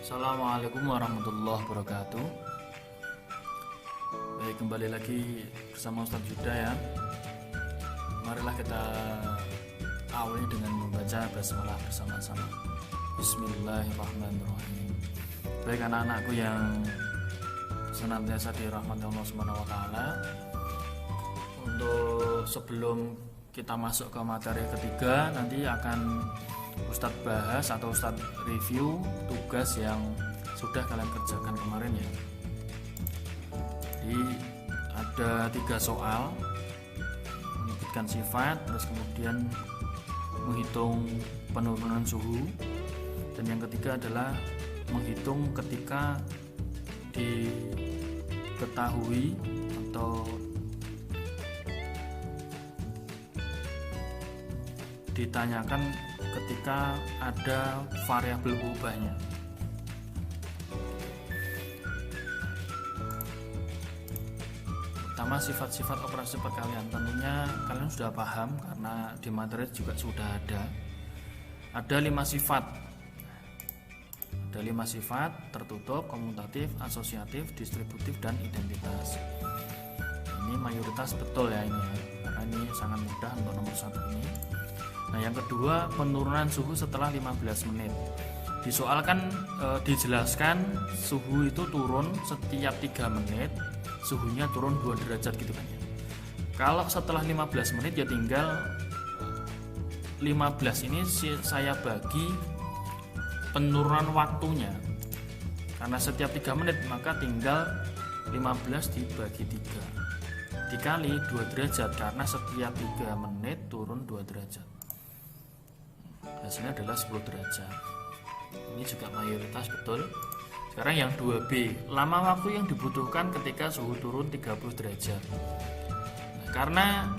Assalamualaikum warahmatullahi wabarakatuh. Baik, kembali lagi bersama Ustadz Yuda ya. Marilah kita awali dengan membaca basmalah bersama-sama. Bismillahirrahmanirrahim. Baik anak-anakku yang senantiasa dirahmati Allah Subhanahu wa taala. Untuk sebelum kita masuk ke materi ketiga, nanti akan Ustadz bahas atau Ustadz review tugas yang sudah kalian kerjakan kemarin ya. Jadi ada 3 soal, menyebutkan sifat, terus kemudian menghitung penurunan suhu, dan yang ketiga adalah menghitung ketika diketahui atau ditanyakan ketika ada variabel ubahnya. Pertama, sifat-sifat operasi perkalian. Tentunya kalian sudah paham karena di materi juga sudah ada. Ada 5 sifat. Ada 5 sifat: tertutup, komutatif, asosiatif, distributif, dan identitas. Ini mayoritas betul ya ini ya, karena ini sangat mudah untuk nomor 1 ini. Nah, yang kedua, penurunan suhu setelah 15 menit. Disoalkan dijelaskan suhu itu turun setiap 3 menit, suhunya turun 2 derajat gitu kan ya. Kalau setelah 15 menit ya tinggal 15 ini saya bagi penurunan waktunya. Karena setiap 3 menit maka tinggal 15 dibagi 3 dikali 2 derajat, karena setiap 3 menit turun 2 derajat. Hasilnya adalah 10 derajat. Ini juga mayoritas betul. Sekarang yang 2B, lama waktu yang dibutuhkan ketika suhu turun 30 derajat. Nah, karena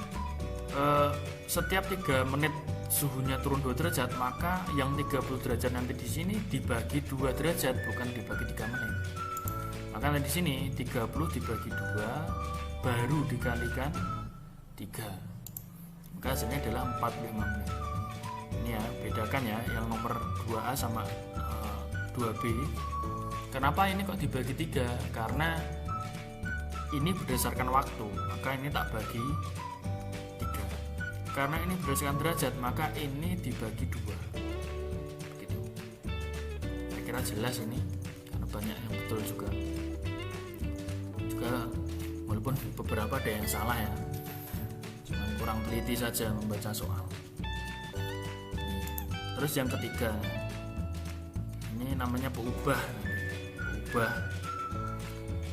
setiap 3 menit suhunya turun 2 derajat, maka yang 30 derajat nanti di sini dibagi 2 derajat, bukan dibagi 3 menit. Maka di sini 30 dibagi 2 baru dikalikan 3. Maka hasilnya adalah 45 menit. Ini ya, bedakan ya yang nomor 2A sama 2B. Kenapa ini kok dibagi 3? Karena ini berdasarkan waktu, maka ini tak bagi 3. Karena ini berdasarkan derajat, maka ini dibagi 2. Begitu. Saya kira jelas ini, karena banyak yang betul juga. Walaupun beberapa ada yang salah ya, cuman kurang teliti saja membaca soal. Terus yang ketiga, ini namanya peubah.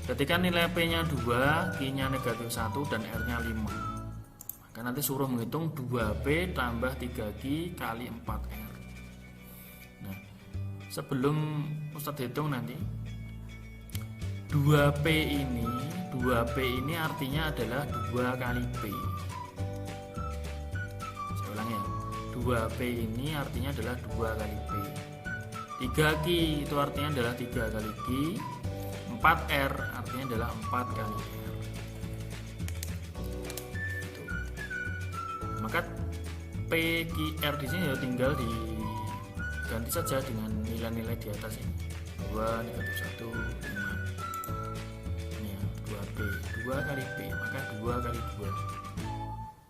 Ketika nilai P-nya 2, Q-nya negatif 1, dan R-nya 5, maka nanti suruh menghitung 2P tambah 3Q kali 4R. Nah, sebelum Ustadz hitung nanti 2P ini artinya adalah 2 kali P. 2P ini artinya adalah 2 kali P. 3Q itu artinya adalah 3 kali Q. 4R artinya adalah 4 kali R. Maka PQR di sini ya tinggal diganti saja dengan nilai-nilai di atas ini. 2, negatif 1, 5. Ini ya, 2P. 2 kali P, maka 2 kali 2.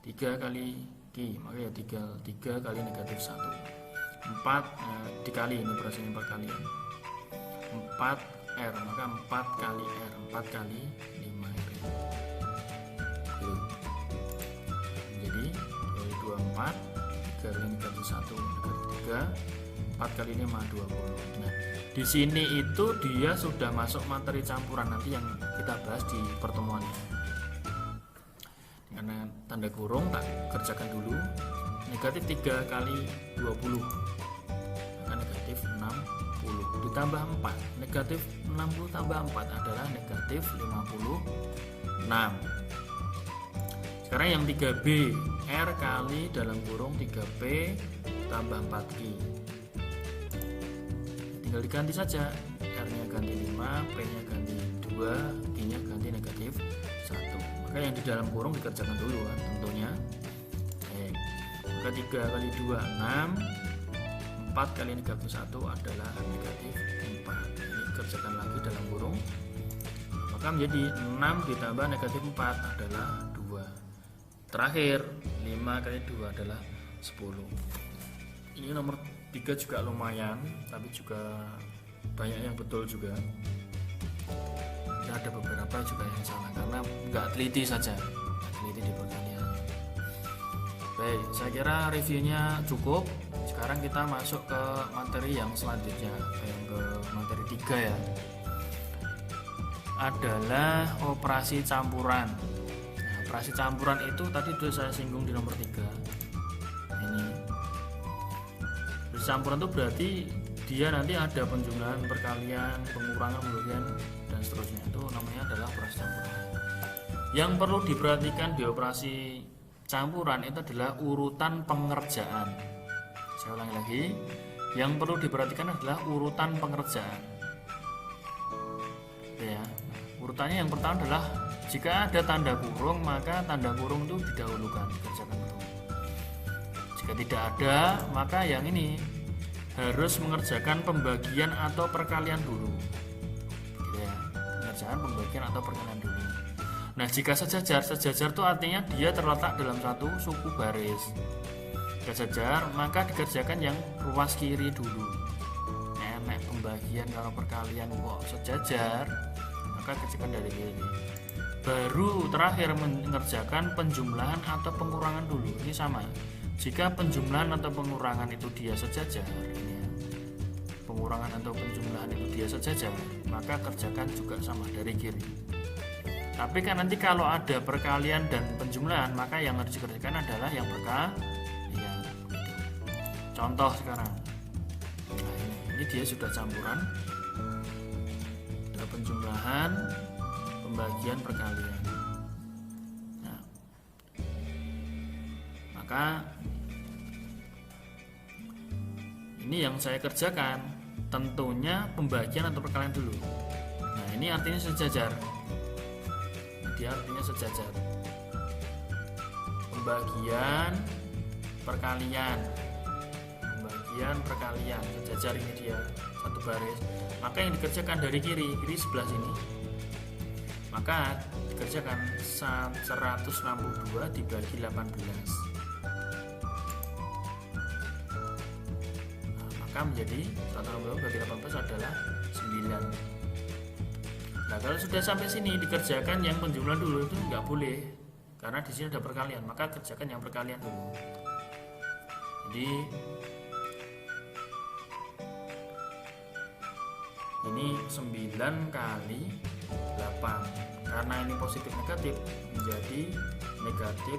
3 kali Q, maka ya 3 kali negatif 1. 4 dikali, ini prosesnya 4 kali 4R, maka 4 kali R, 4 kali 5R. Jadi 2, 4, 3 kali negatif 1, negatif 3, 4 kali 5, 20. Nah, di sini itu dia sudah masuk materi campuran nanti yang kita bahas di pertemuan ini. Karena tanda kurung tak kerjakan dulu. Negatif 3 kali 20, maka negatif 60 ditambah 4. Negatif 60 tambah 4 adalah negatif 56. Sekarang yang 3B, R kali dalam kurung 3P tambah 4Q. Tinggal diganti saja, R nya ganti 5, P nya ganti 2, Q nya ganti negatif 1. Maka yang di dalam kurung dikerjakan dulu kan tentunya. Maka 3 kali 2, 6, 4 4 kali negatif 1 adalah negatif 4. Ini kerjakan lagi dalam kurung, maka menjadi 6 ditambah negatif 4 adalah 2. Terakhir 5 kali 2 adalah 10. Ini nomor 3 juga lumayan, tapi juga banyak yang betul juga. Ada beberapa juga yang salah karena nggak teliti saja, teliti di perkalian. Baik, saya kira reviewnya cukup. Sekarang kita masuk ke materi yang selanjutnya, yang ke materi 3 ya, adalah operasi campuran. Nah, operasi campuran itu tadi sudah saya singgung di nomor 3. Ini operasi campuran itu berarti dia nanti ada penjumlahan, perkalian, pengurangan, pembagian, dan seterusnya. Itu namanya adalah operasi campuran. Yang perlu diperhatikan di operasi campuran itu adalah urutan pengerjaan. Saya ulangi lagi, yang perlu diperhatikan adalah urutan pengerjaan. Ya, urutannya yang pertama adalah jika ada tanda kurung, maka tanda kurung itu didahulukan, dikerjakan dulu. Jika tidak ada, maka yang ini harus mengerjakan pembagian atau perkalian dulu, gitu ya, pengerjaan pembagian atau perkalian dulu. Nah, jika sejajar itu artinya dia terletak dalam satu suku baris. Jika sejajar, maka dikerjakan yang ruas kiri dulu. Nek pembagian kalau perkalian kok sejajar, maka kerjakan dari kiri. Baru terakhir mengerjakan penjumlahan atau pengurangan dulu. Ini sama. Jika penjumlahan atau pengurangan itu dia sejajar, pengurangan atau penjumlahan itu dia sejajar, maka kerjakan juga sama dari kiri. Tapi kan nanti kalau ada perkalian dan penjumlahan, maka yang harus dikerjakan adalah yang perkalian. Contoh sekarang, nah ini dia sudah campuran, ada penjumlahan, pembagian, perkalian. Nah, maka ini yang saya kerjakan tentunya pembagian atau perkalian dulu. Nah, ini artinya sejajar. Dia artinya sejajar. Pembagian, perkalian, pembagian, perkalian, sejajar, ini dia satu baris. Maka yang dikerjakan dari kiri sebelah sini, maka dikerjakan 162 dibagi 18. Maka menjadi 162 bagi 18 adalah 9. Nah, kalau sudah sampai sini dikerjakan yang penjumlahan dulu, itu nggak boleh karena di sini ada perkalian, maka kerjakan yang perkalian dulu. Jadi ini 9 kali 8, karena ini positif negatif menjadi negatif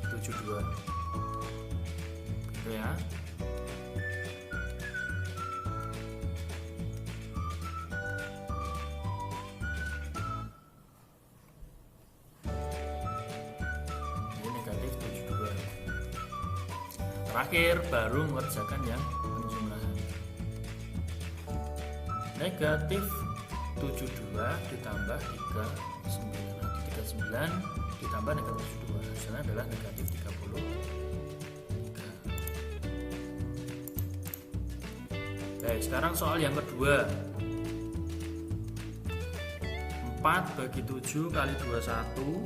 72, gitu ya. Terakhir baru mengerjakan yang penjumlahan. Negatif 72 ditambah 39 ditambah negatif 72, hasilnya adalah negatif 33. Baik, sekarang soal yang kedua. 4 bagi 7 kali 21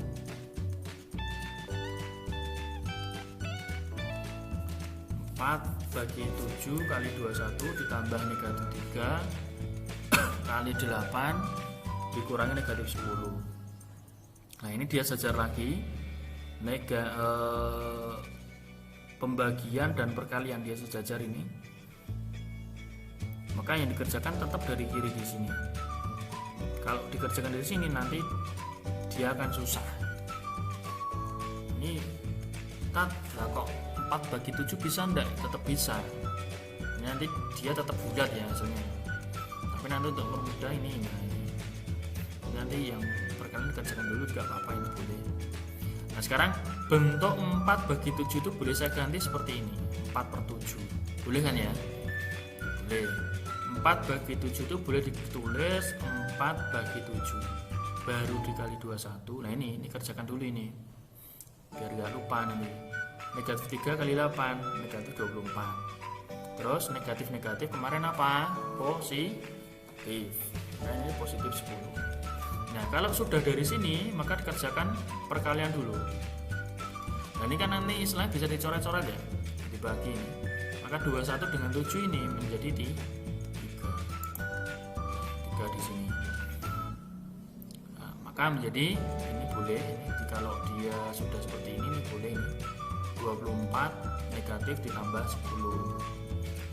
4 bagi 7 kali 21 ditambah negatif 3 kali 8 dikurangi negatif 10. Nah, ini dia sejajar lagi, pembagian dan perkalian dia sejajar ini. Maka yang dikerjakan tetap dari kiri di sini. Kalau dikerjakan dari sini nanti dia akan susah. Ini kok 4 bagi 7 bisa enggak? Tetap bisa. Nanti dia tetap bulat ya hasilnya. Tapi nanti untuk mempermudah ini, nanti yang perkalian dikerjakan dulu juga apa-apa, ini boleh. Nah, sekarang bentuk 4 bagi 7 itu boleh saya ganti seperti ini, 4/7. Boleh kan ya? Boleh. 4 bagi 7 itu boleh ditulis 4 bagi 7 baru dikali 21. Nah, ini kerjakan dulu ini biar gak lupa nanti. Negatif 3 kali 8 negatif 24. Terus negatif kemarin apa? Positif. Nah ini positif 10. Nah kalau sudah dari sini maka dikerjakan perkalian dulu. Nah ini kan nanti istilahnya bisa dicoret-coret ya, dibagi ini. Maka 21 dengan 7 ini menjadi 3 di sini. Nah, maka menjadi ini boleh ini kalau dia sudah seperti ini boleh ini 24 negatif ditambah 10.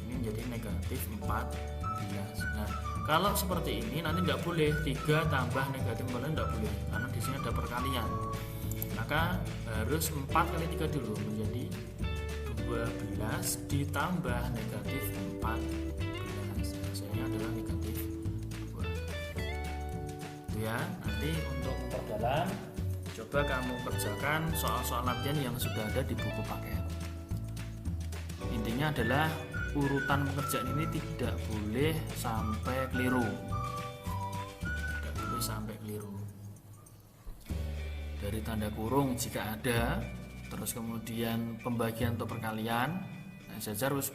Ini menjadi negatif 14. Nah kalau seperti ini nanti tidak boleh 3 tambah negatif 14 tidak boleh karena di sini ada perkalian. Maka harus 4 kali 3 dulu menjadi 12 ditambah negatif 14. Hasilnya adalah negatif 2. Itu ya, nanti untuk memperdalam coba kamu kerjakan soal-soal latihan yang sudah ada di buku paket. Intinya adalah urutan pekerjaan ini tidak boleh sampai keliru. Tidak boleh sampai keliru. Dari tanda kurung jika ada, terus kemudian pembagian atau perkalian, nah sejajar harus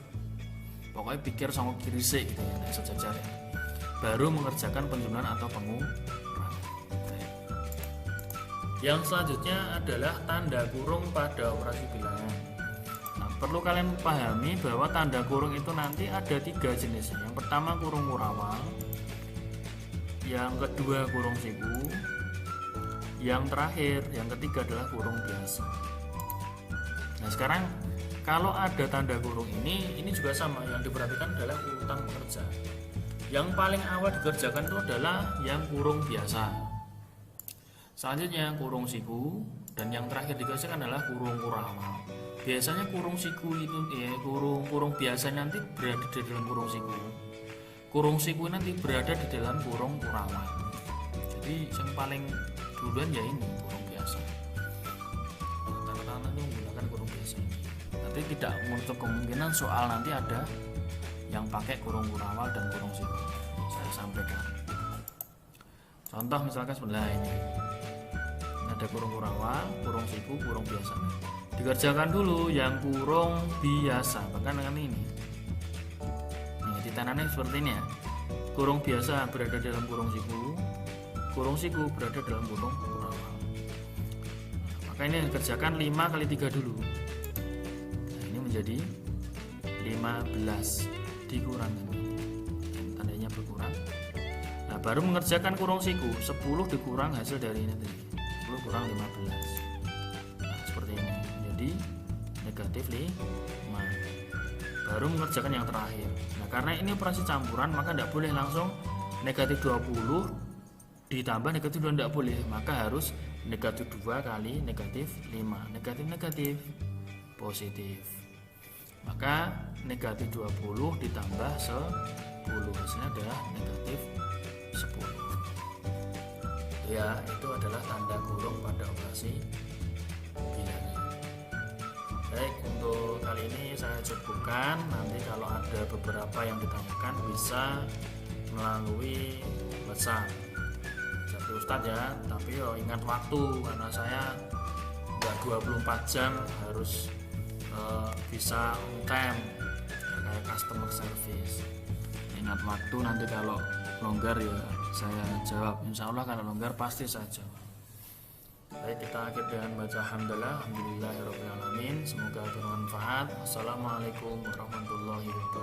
pokoknya pikir sama kiri sih gitu ya, nah sejajar ya. Baru mengerjakan penjumlahan atau pengurangan. Yang selanjutnya adalah tanda kurung pada operasi bilangan. Nah, perlu kalian pahami bahwa tanda kurung itu nanti ada 3 jenis. Yang pertama kurung kurawal, yang kedua kurung siku, yang terakhir, yang ketiga adalah kurung biasa. Nah sekarang kalau ada tanda kurung ini juga sama, yang diperhatikan adalah urutan pekerja. Yang paling awal dikerjakan itu adalah yang kurung biasa. Selanjutnya kurung siku, dan yang terakhir dikerjakan adalah kurung kurawal. Biasanya kurung siku itu kurung biasa nanti berada di dalam kurung siku. Kurung siku nanti berada di dalam kurung kurawal. Jadi yang paling duluan ya ini kurung biasa. Tanda-tanda itu menggunakan kurung biasa. Nanti tidak menutup kemungkinan soal nanti ada yang pakai kurung kurawal dan kurung siku. Saya sampaikan. Contoh misalkan sebelah ini ada kurung kurawal, kurung siku, kurung biasa. Dikerjakan dulu yang kurung biasa, bahkan dengan ini. Nah, ditanamnya seperti ini ya. Kurung biasa berada dalam kurung siku berada dalam kurung kurawal. Maka ini dikerjakan 5 kali 3 dulu. Nah, ini menjadi 15 dikurangkan. Tandanya berkurang. Nah, baru mengerjakan kurung siku, 10 dikurang hasil dari ini tadi. 10 kurang 15. Nah, seperti ini. Jadi negatif 5. Baru mengerjakan yang terakhir. Nah, karena ini operasi campuran maka tidak boleh langsung negatif 20 ditambah negatif 2, tidak boleh. Maka harus negatif 2 kali negatif 5. Negatif positif. Maka negatif 20 ditambah 10 hasilnya adalah negatif 10. Ya, itu adalah tanda kurung pada operasi bilangan. Baik, untuk kali ini saya cukupkan. Nanti kalau ada beberapa yang ditanyakan bisa melalui WhatsApp. Jadi Ustadz ya, tapi ingat waktu karena saya nggak 24 jam harus bisa on time kayak customer service. Ingat waktu, nanti kalau longgar ya saya jawab. Insya Allah kalau longgar pasti saya jawab. Baik, kita akhir dengan baca alhamdulillahirabbil alamin. Semoga bermanfaat. Wassalamualaikum warahmatullahi wabarakatuh.